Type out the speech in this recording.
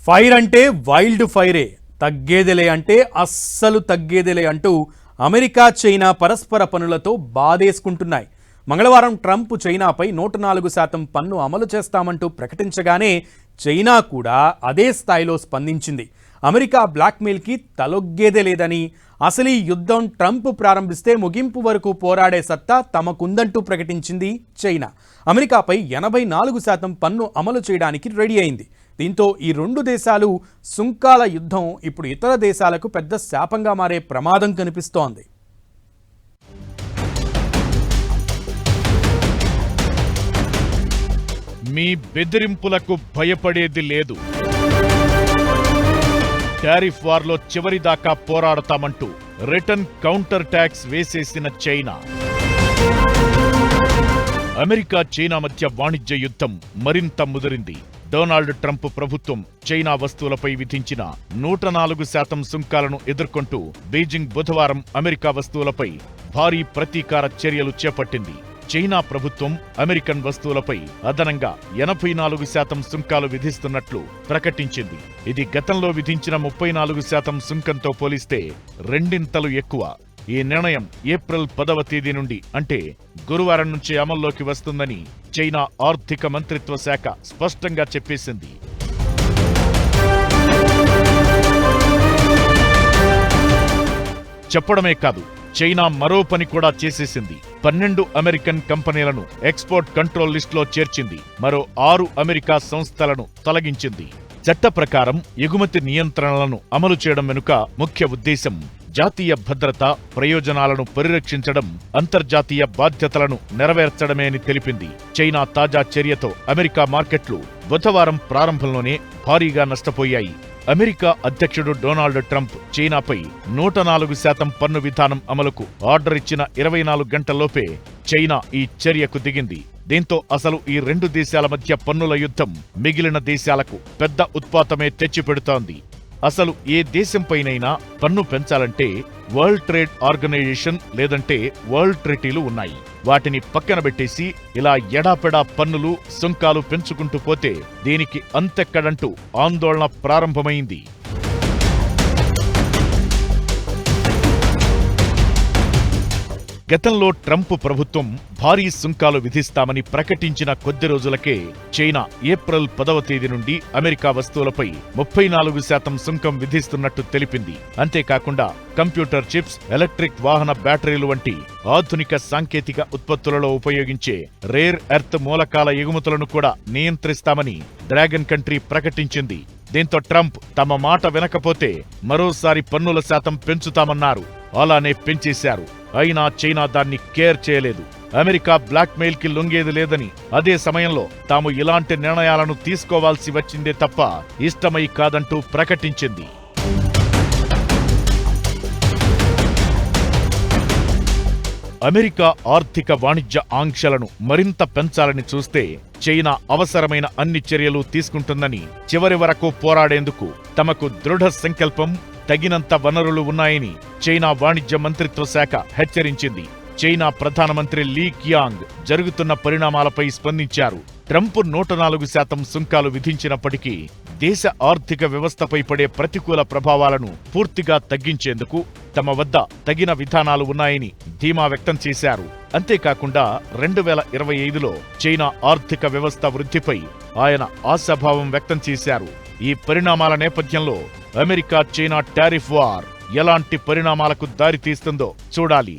Fire అంటే wild ఫైరే, తగ్గేదిలే అంటే అస్సలు తగ్గేదిలే అంటూ అమెరికా చైనా పరస్పర పనులతో బాధేసుకుంటున్నాయి. మంగళవారం ట్రంప్ చైనాపై 104% పన్ను అమలు చేస్తామంటూ ప్రకటించగానే చైనా కూడా అదే స్థాయిలో స్పందించింది. అమెరికా బ్లాక్మెయిల్కి తలొగ్గేదే లేదని, అసలు ఈ యుద్ధం ట్రంప్ ప్రారంభిస్తే ముగింపు వరకు పోరాడే సత్తా తమకుందంటూ ప్రకటించింది చైనా. అమెరికాపై 84% పన్ను అమలు చేయడానికి రెడీ అయింది. దీంతో ఈ రెండు దేశాలు సుంకాల యుద్ధం ఇప్పుడు ఇతర దేశాలకు పెద్ద శాపంగా మారే ప్రమాదం కనిపిస్తోంది. మీ బెదిరింపులకు భయపడేది లేదు. టారిఫ్ వార్లో చివరిదాకా పోరాడతామంటూ రిటర్న్ కౌంటర్ ట్యాక్స్ వేసేసిన చైనా. అమెరికా చైనా మధ్య వాణిజ్య యుద్ధం మరింత ముదిరింది. డొనాల్డ్ ట్రంప్ ప్రభుత్వం చైనా వస్తువులపై విధించిన 104% సుంకాలను ఎదుర్కొంటూ బీజింగ్ బుధవారం అమెరికా వస్తువులపై భారీ ప్రతీకార చర్యలు చేపట్టింది. చైనా ప్రభుత్వం అమెరికన్ వస్తువులపై అదనంగా 84% సుంకాలు విధిస్తున్నట్లు ప్రకటించింది. ఇది గతంలో విధించిన 34% సుంకంతో పోలిస్తే రెండింతలు ఎక్కువ. ఈ నిర్ణయం ఏప్రిల్ 10వ తేదీ నుండి అంటే గురువారం నుంచి అమల్లోకి వస్తుందని చైనా ఆర్థిక మంత్రిత్వ శాఖ స్పష్టంగా చెప్పేసింది. చెప్పడమే కాదు, చైనా మరో పని కూడా చేసేసింది. 12 అమెరికన్ కంపెనీలను ఎక్స్పోర్ట్ కంట్రోల్ లిస్టులో చేర్చింది. మరో 6 అమెరికా సంస్థలను తొలగించింది. చట్ట ప్రకారం ఎగుమతి నియంత్రణలను అమలు చేయడం వెనుక ముఖ్య ఉద్దేశం జాతీయ భద్రత, ప్రయోజనాలను పరిరక్షించడం, అంతర్జాతీయ బాధ్యతలను నెరవేర్చడమే అని తెలిపింది. చైనా తాజా చర్యతో అమెరికా మార్కెట్లు బుధవారం ప్రారంభంలోనే భారీగా నష్టపోయాయి. అమెరికా అధ్యక్షుడు డొనాల్డ్ ట్రంప్ చైనాపై 104% పన్ను విధానం అమలుకు ఆర్డర్ ఇచ్చిన 24 గంటల్లోపే చైనా ఈ చర్యకు దిగింది. దీంతో అసలు ఈ రెండు దేశాల మధ్య పన్నుల యుద్ధం మిగిలిన దేశాలకు పెద్ద ఉత్పాతమే తెచ్చిపెడుతోంది. అసలు ఏ దేశంపైనైనా పన్ను పెంచాలంటే వరల్డ్ ట్రేడ్ ఆర్గనైజేషన్ లేదంటే వరల్డ్ ట్రీటీలు ఉన్నాయి. వాటిని పక్కన పెట్టేసి ఇలా ఎడాపెడా పన్నులు, సుంకాలు పెంచుకుంటూ పోతే దీనికి అంతెక్కడంటూ ఆందోళన ప్రారంభమైంది. గతంలో ట్రంప్ ప్రభుత్వం భారీ సుంకాలు విధిస్తామని ప్రకటించిన కొద్ది రోజులకే చైనా ఏప్రిల్ 10వ తేదీ నుండి అమెరికా వస్తువులపై 34% సుంకం విధిస్తున్నట్టు తెలిపింది. అంతేకాకుండా కంప్యూటర్ చిప్స్, ఎలక్ట్రిక్ వాహన బ్యాటరీలు వంటి ఆధునిక సాంకేతిక ఉత్పత్తులలో ఉపయోగించే రేర్ ఎర్త్ మూలకాల ఎగుమతులను కూడా నియంత్రిస్తామని డ్రాగన్ కంట్రీ ప్రకటించింది. దీంతో ట్రంప్ తమ మాట వినకపోతే మరోసారి పన్నుల శాతం పెంచుతామన్నారు. అలానే పెంచేశారు. అయినా చైనా దాన్ని కేర్ చేయలేదు. అమెరికా బ్లాక్మెయిల్ కి లొంగేది లేదని, అదే సమయంలో తాము ఇలాంటి నిర్ణయాలను తీసుకోవాల్సి వచ్చిందే తప్ప ఇష్టమై కాదంటూ ప్రకటించింది. అమెరికా ఆర్థిక వాణిజ్య ఆంక్షలను మరింత పెంచాలని చూస్తే చైనా అవసరమైన అన్ని చర్యలు తీసుకుంటుందని, చివరి వరకు పోరాడేందుకు తమకు దృఢ సంకల్పం, తగినంత వనరులు ఉన్నాయని చైనా వాణిజ్య మంత్రిత్వ శాఖ హెచ్చరించింది. చైనా ప్రధానమంత్రి లీ కియాంగ్ జరుగుతున్న పరిణామాలపై స్పందించారు. ట్రంప్ 104% సుంకాలు విధించినప్పటికీ దేశ ఆర్థిక వ్యవస్థపై పడే ప్రతికూల ప్రభావాలను పూర్తిగా తగ్గించేందుకు తమ వద్ద తగిన విధానాలు ఉన్నాయని ధీమా వ్యక్తం చేశారు. అంతేకాకుండా 2025లో చైనా ఆర్థిక వ్యవస్థ వృద్ధిపై ఆయన ఆశాభావం వ్యక్తం చేశారు. ఈ పరిణామాల నేపథ్యంలో అమెరికా చైనా టారిఫ్ వార్ ఎలాంటి పరిణామాలకు దారితీస్తుందో చూడాలి.